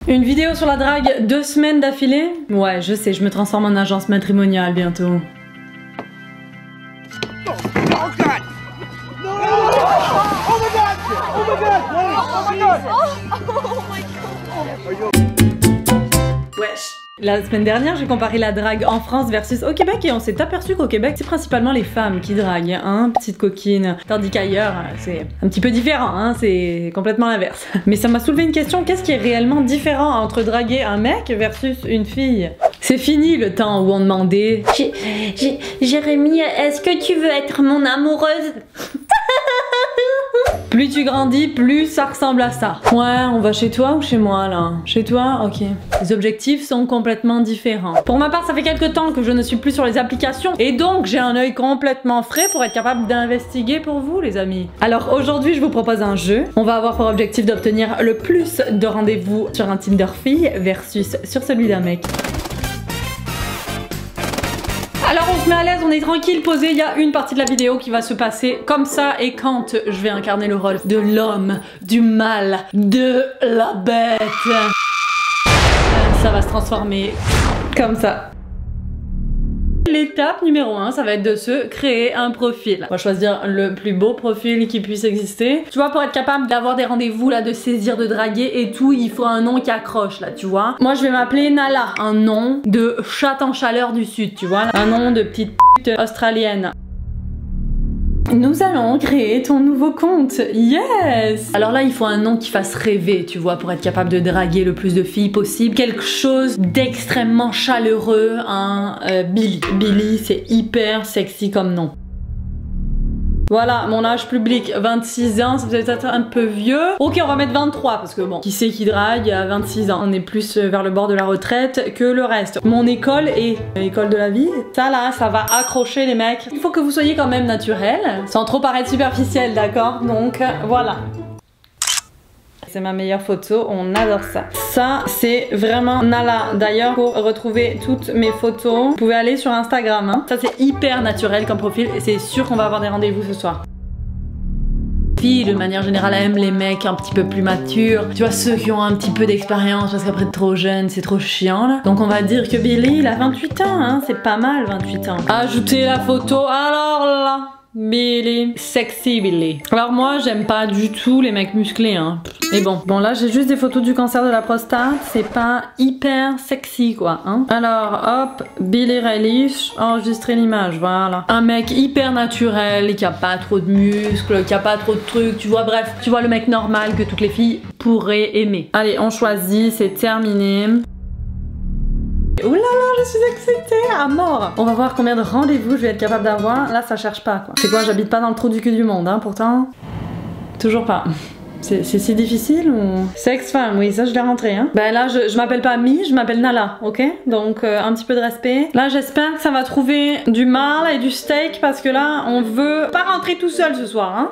Une vidéo sur la drague 2 semaines d'affilée? Ouais, je sais, je me transforme en agence matrimoniale bientôt. Wesh. La semaine dernière, j'ai comparé la drague en France versus au Québec et on s'est aperçu qu'au Québec, c'est principalement les femmes qui draguent, hein, petite coquine. Tandis qu'ailleurs, c'est un petit peu différent, hein, c'est complètement l'inverse. Mais ça m'a soulevé une question, qu'est-ce qui est réellement différent entre draguer un mec versus une fille? C'est fini le temps où on demandait Jérémy, est-ce que tu veux être mon amoureuse? Plus tu grandis, plus ça ressemble à ça. Ouais, on va chez toi ou chez moi là? Chez toi? Ok. Les objectifs sont complètement différents. Pour ma part, ça fait quelques temps que je ne suis plus sur les applications et donc j'ai un œil complètement frais pour être capable d'investiguer pour vous les amis. Alors aujourd'hui, je vous propose un jeu. On va avoir pour objectif d'obtenir le plus de rendez-vous sur un Tinder fille versus sur celui d'un mec. Alors on se met à l'aise, on est tranquille, posé, il y a une partie de la vidéo qui va se passer comme ça et quand je vais incarner le rôle de l'homme, du mal, de la bête, ça va se transformer comme ça. L'étape numéro 1, ça va être de se créer un profil. On va choisir le plus beau profil qui puisse exister. Tu vois, pour être capable d'avoir des rendez-vous là, de saisir, de draguer et tout, il faut un nom qui accroche là, tu vois. Moi, je vais m'appeler Nala, un nom de chatte en chaleur du sud, tu vois. Un nom de petite pute australienne. Nous allons créer ton nouveau compte, yes! Alors là, il faut un nom qui fasse rêver, tu vois, pour être capable de draguer le plus de filles possible. Quelque chose d'extrêmement chaleureux, hein, Billy. Billy, c'est hyper sexy comme nom. Voilà, mon âge public, 26 ans, ça peut être un peu vieux. Ok, on va mettre 23, parce que bon, qui c'est qui drague à 26 ans? On est plus vers le bord de la retraite que le reste. Mon école est l'école de la vie. Ça là, ça va accrocher les mecs. Il faut que vous soyez quand même naturel, sans trop paraître superficiel, d'accord? Donc, voilà. C'est ma meilleure photo, on adore ça. Ça, c'est vraiment Nala. D'ailleurs, pour retrouver toutes mes photos, vous pouvez aller sur Instagram. Hein. Ça, c'est hyper naturel comme profil et c'est sûr qu'on va avoir des rendez-vous ce soir. De manière générale, aiment les mecs un petit peu plus matures. Tu vois, ceux qui ont un petit peu d'expérience parce qu'après trop jeune, c'est trop chiant là. Donc on va dire que Billy, il a 28 ans, hein. C'est pas mal 28 ans. Ajoutez la photo, alors là Billy, sexy Billy. Alors moi j'aime pas du tout les mecs musclés hein. Mais bon là j'ai juste des photos du cancer de la prostate, c'est pas hyper sexy quoi hein. Alors hop, Billy Eilish, enregistrer l'image, voilà. Un mec hyper naturel, qui a pas trop de muscles, qui a pas trop de trucs, tu vois, bref, tu vois le mec normal que toutes les filles pourraient aimer. Allez, on choisit, c'est terminé. Ouh là là, je suis excitée à mort. On va voir combien de rendez-vous je vais être capable d'avoir. Là, ça cherche pas quoi. C'est quoi, j'habite pas dans le trou du cul du monde, hein, pourtant. Toujours pas. C'est si difficile ou... Sexe-femme, oui, ça je l'ai rentré, hein. Ben là, je m'appelle pas Mi, je m'appelle Nala, ok? Donc, un petit peu de respect. Là, j'espère que ça va trouver du mal et du steak parce que là, on veut pas rentrer tout seul ce soir, hein.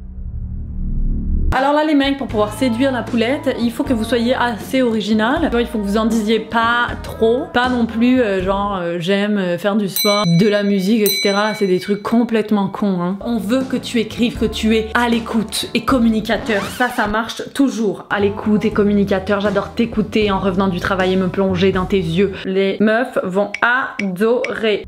Alors là les mecs, pour pouvoir séduire la poulette, il faut que vous soyez assez original. Il faut que vous en disiez pas trop. Pas non plus genre j'aime faire du sport, de la musique, etc. C'est des trucs complètement cons. Hein. On veut que tu écrives que tu es à l'écoute et communicateur. Ça marche toujours. À l'écoute et communicateur. J'adore t'écouter en revenant du travail et me plonger dans tes yeux. Les meufs vont adorer.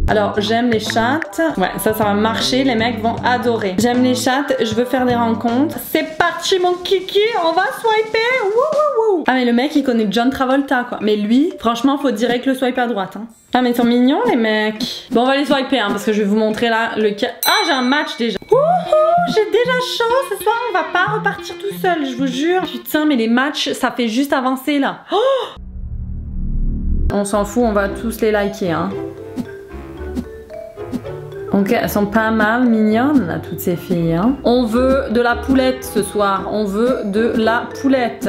Alors j'aime les chattes, ouais ça va marcher, les mecs vont adorer. J'aime les chattes, je veux faire des rencontres. C'est parti mon kiki, on va swiper. Wouhouhou. Ah mais le mec il connaît John Travolta quoi. Mais lui, franchement faut direct le swiper à droite hein. Ah mais ils sont mignons les mecs. Bon on va les swiper hein, parce que je vais vous montrer là le cas. Ah j'ai un match déjà. Wouhou, j'ai déjà chaud ce soir, on va pas repartir tout seul, je vous jure. Putain mais les matchs ça fait juste avancer là. Oh, on s'en fout, on va tous les liker hein. Donc elles sont pas mal mignonnes là toutes ces filles hein. On veut de la poulette ce soir, on veut de la poulette.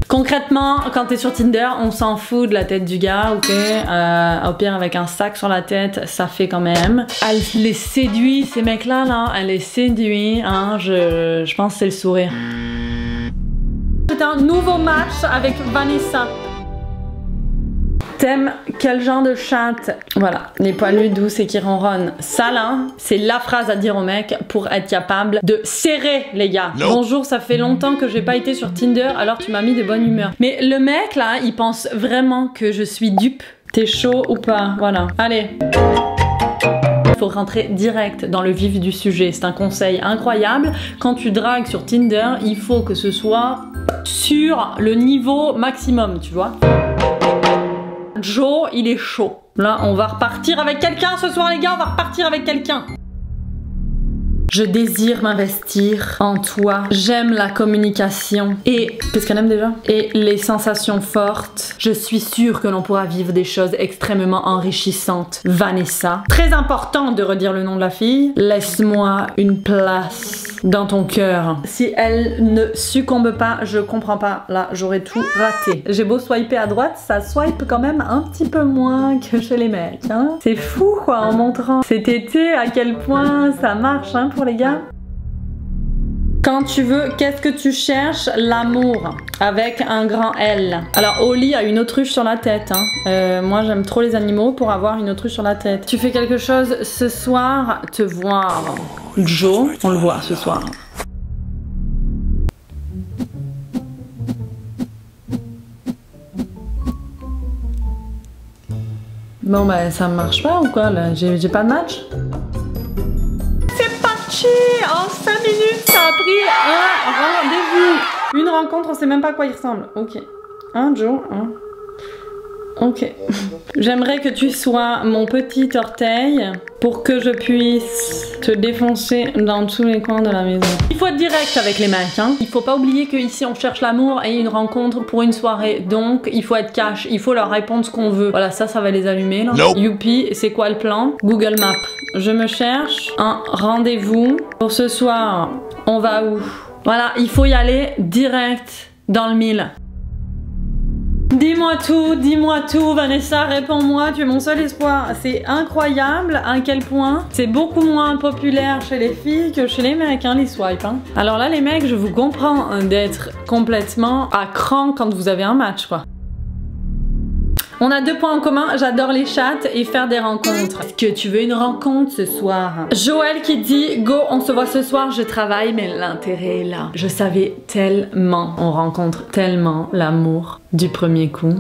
Concrètement, quand t'es sur Tinder, on s'en fout de la tête du gars, ok? Au pire avec un sac sur la tête, ça fait quand même. Elle les séduit, ces mecs-là, là, elle les séduit, hein, je pense que c'est le sourire. C'est un nouveau match avec Vanessa. T'aimes quel genre de chatte? Voilà, les poilus douces et qui ronronnent. Ça là, c'est la phrase à dire au mec pour être capable de serrer les gars. Bonjour, ça fait longtemps que j'ai pas été sur Tinder, alors tu m'as mis de bonne humeur. Mais le mec là, il pense vraiment que je suis dupe. T'es chaud ou pas? Voilà. Allez. Il faut rentrer direct dans le vif du sujet. C'est un conseil incroyable. Quand tu dragues sur Tinder, il faut que ce soit sur le niveau maximum, tu vois. Joe, il est chaud. Là, on va repartir avec quelqu'un ce soir, les gars. On va repartir avec quelqu'un. Je désire m'investir en toi. J'aime la communication. Et qu'est-ce qu'elle aime déjà? Et les sensations fortes. Je suis sûre que l'on pourra vivre des choses extrêmement enrichissantes. Vanessa. Très important de redire le nom de la fille. Laisse-moi une place dans ton cœur. Si elle ne succombe pas, je comprends pas. Là, j'aurais tout raté. J'ai beau swiper à droite, ça swipe quand même un petit peu moins que chez les mecs. Hein. C'est fou quoi, en montrant cet été à quel point ça marche hein, pour les gars. Quand tu veux, qu'est-ce que tu cherches? L'amour, avec un grand L. Alors, Oli a une autruche sur la tête. Hein. Moi, j'aime trop les animaux pour avoir une autruche sur la tête. Tu fais quelque chose ce soir? Te voir. Joe, on le voit ce soir. Bon, bah, ça marche pas ou quoi, là? J'ai pas de match? En 5 minutes, ça a pris un rendez-vous. Une rencontre, on sait même pas à quoi il ressemble. Ok. Hein, Joe? Hein. Ok. J'aimerais que tu sois mon petit orteil pour que je puisse te défoncer dans tous les coins de la maison. Il faut être direct avec les mecs, hein. Il faut pas oublier qu'ici on cherche l'amour et une rencontre pour une soirée. Donc il faut être cash, il faut leur répondre ce qu'on veut. Voilà, ça va les allumer là. Nope. Youpi, c'est quoi le plan? Google Maps. Je me cherche un rendez-vous pour ce soir. On va où? Voilà, il faut y aller direct dans le mille. Dis-moi tout, Vanessa, réponds-moi, tu es mon seul espoir. C'est incroyable à quel point c'est beaucoup moins populaire chez les filles que chez les mecs, hein, les swipes. Hein. Alors là, les mecs, je vous comprends d'être complètement à cran quand vous avez un match, quoi. On a 2 points en commun, j'adore les chats et faire des rencontres. Est-ce que tu veux une rencontre ce soir? Joël qui dit go, on se voit ce soir, je travaille, mais l'intérêt est là. Je savais tellement, on rencontre tellement l'amour du premier coup.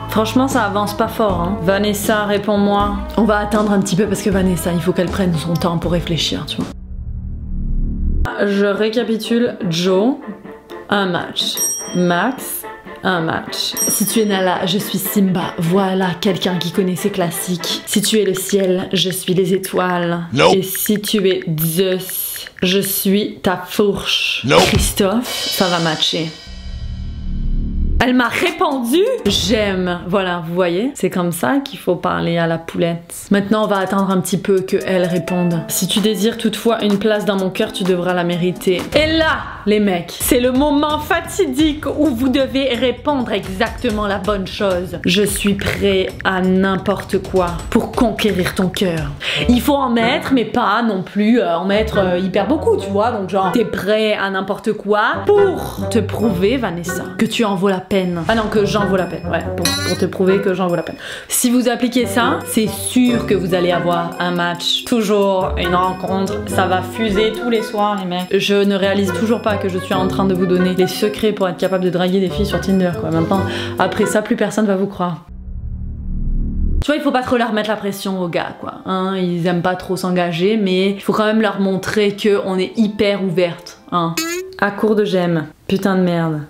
Franchement, ça avance pas fort. Hein. Vanessa, réponds-moi. On va attendre un petit peu parce que Vanessa, il faut qu'elle prenne son temps pour réfléchir, tu vois. Je récapitule. Joe, un match. Max, un match. Si tu es Nala, je suis Simba. Voilà quelqu'un qui connaît ses classiques. Si tu es le ciel, je suis les étoiles. Nope. Et si tu es Zeus, je suis ta fourche. Nope. Christophe, ça va matcher. Elle m'a répondu. J'aime. Voilà, vous voyez, c'est comme ça qu'il faut parler à la poulette. Maintenant, on va attendre un petit peu qu'elle réponde. Si tu désires toutefois une place dans mon cœur, tu devras la mériter. Et là, les mecs, c'est le moment fatidique où vous devez répondre exactement la bonne chose. Je suis prêt à n'importe quoi pour conquérir ton cœur. Il faut en mettre, mais pas non plus en mettre hyper beaucoup, tu vois. Donc genre, t'es prêt à n'importe quoi pour te prouver, Vanessa, que tu en vaux la peine. Ah non, que j'en vaux la peine, ouais, pour te prouver que j'en vaux la peine. Si vous appliquez ça, c'est sûr que vous allez avoir un match, toujours une rencontre, ça va fuser tous les soirs les mecs. Je ne réalise toujours pas que je suis en train de vous donner les secrets pour être capable de draguer des filles sur Tinder, quoi. Maintenant, après ça, plus personne va vous croire. Tu vois, il faut pas trop leur mettre la pression aux gars, quoi. Hein, ils aiment pas trop s'engager, mais il faut quand même leur montrer qu'on est hyper ouverte. Hein. À court de j'aime. Putain de merde.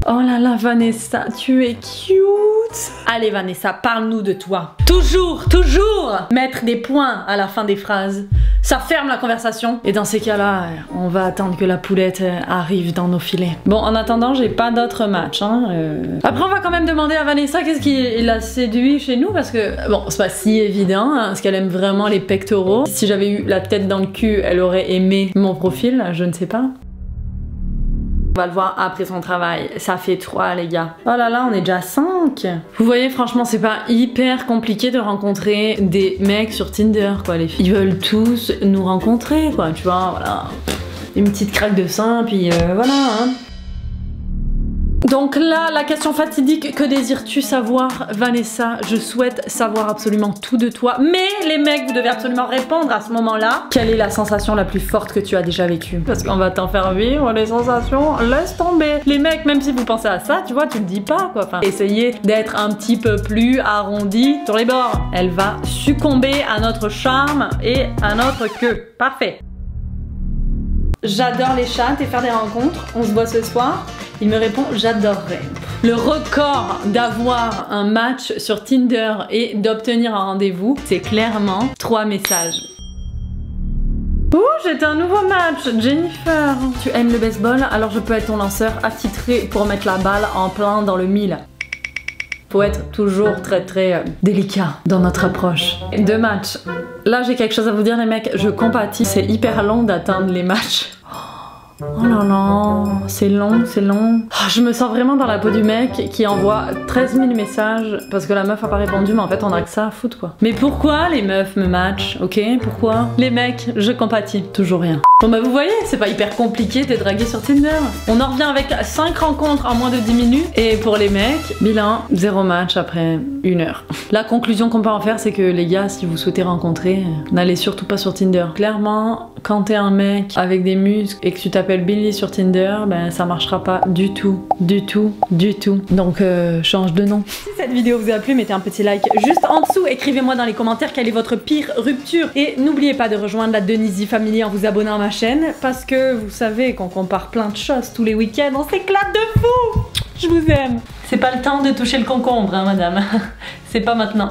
Oh là là, Vanessa, tu es cute. Allez Vanessa, parle-nous de toi. Toujours mettre des points à la fin des phrases. Ça ferme la conversation. Et dans ces cas-là, on va attendre que la poulette arrive dans nos filets. Bon, en attendant, j'ai pas d'autres matchs. Hein. Après, on va quand même demander à Vanessa qu'est-ce qui l'a séduit chez nous. Parce que, bon, c'est pas si évident. Hein, parce qu'elle aime vraiment les pectoraux. Si j'avais eu la tête dans le cul, elle aurait aimé mon profil. Je ne sais pas. On va le voir après son travail. Ça fait 3 les gars. Oh là là, on est déjà 5. Vous voyez, franchement, c'est pas hyper compliqué de rencontrer des mecs sur Tinder, quoi, les filles. Ils veulent tous nous rencontrer, quoi, tu vois, voilà. une petite craque de sein, puis voilà. Hein. Donc là, la question fatidique, que désires-tu savoir, Vanessa? Je souhaite savoir absolument tout de toi. Mais les mecs, vous devez absolument répondre à ce moment-là. Quelle est la sensation la plus forte que tu as déjà vécue? Parce qu'on va t'en faire vivre les sensations, laisse tomber. Les mecs, même si vous pensez à ça, tu vois, tu le dis pas quoi. Enfin, essayez d'être un petit peu plus arrondi sur les bords. Elle va succomber à notre charme et à notre queue. Parfait. J'adore les chats et faire des rencontres. On se voit ce soir. Il me répond j'adorerais. Le record d'avoir un match sur Tinder et d'obtenir un rendez-vous, c'est clairement 3 messages. Ouh, j'ai un nouveau match, Jennifer. Tu aimes le baseball? Alors je peux être ton lanceur attitré pour mettre la balle en plein dans le mille. Faut être toujours très délicat dans notre approche. 2 matchs. Là j'ai quelque chose à vous dire les mecs, je compatis. C'est hyper long d'atteindre les matchs. Oh là là, c'est long, c'est long. Oh, je me sens vraiment dans la peau du mec qui envoie 13 000 messages parce que la meuf a pas répondu, mais en fait on a que ça à foutre quoi. Mais pourquoi les meufs me matchent, ok? Pourquoi? Les mecs, je compatis, toujours rien. Bon bah vous voyez, c'est pas hyper compliqué de draguer sur Tinder. On en revient avec 5 rencontres en moins de 10 minutes et pour les mecs, bilan, 0 match après 1 heure. La conclusion qu'on peut en faire, c'est que les gars, si vous souhaitez rencontrer, n'allez surtout pas sur Tinder. Clairement, quand t'es un mec avec des muscles et que tu t'appelles Billy sur Tinder, ben ça marchera pas du tout. Donc change de nom. Si cette vidéo vous a plu, mettez un petit like juste en dessous. Écrivez-moi dans les commentaires quelle est votre pire rupture. Et n'oubliez pas de rejoindre la Denizy Family en vous abonnant à ma chaîne. Parce que vous savez qu'on compare plein de choses tous les week-ends. On s'éclate de fou. Je vous aime. C'est pas le temps de toucher le concombre, hein, madame. C'est pas maintenant.